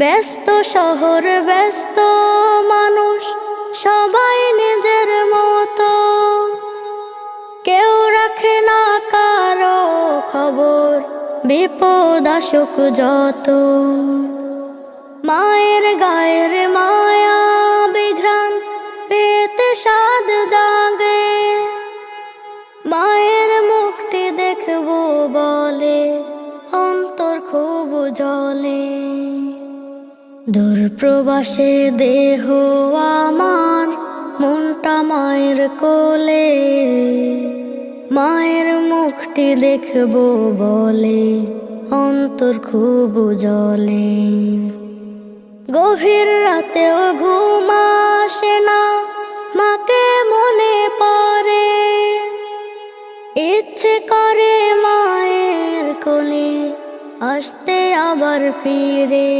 ব্যস্ত শহর ব্যস্ত মানুষ সবাই নিজের মতো, কেউ রাখে না কারো খবর, বিপদ আসুক যত। মায়ের গায়ের মায়া বিঘ্রাণ পেতে সাদ জাগে, মায়ের মুখটি দেখবো বলে অন্তর খুব জ্বলে। দূর প্রবাসে দেহ আমার, মনটা মায়ের কোলে, মায়ের মুখটি দেখবো বলে অন্তর খুব জ্বলে। গভীর রাতেও ঘুম আসে না, মাকে মনে পড়ে, ইচ্ছে করে মায়ের কোলে আসতে আবার ফিরে।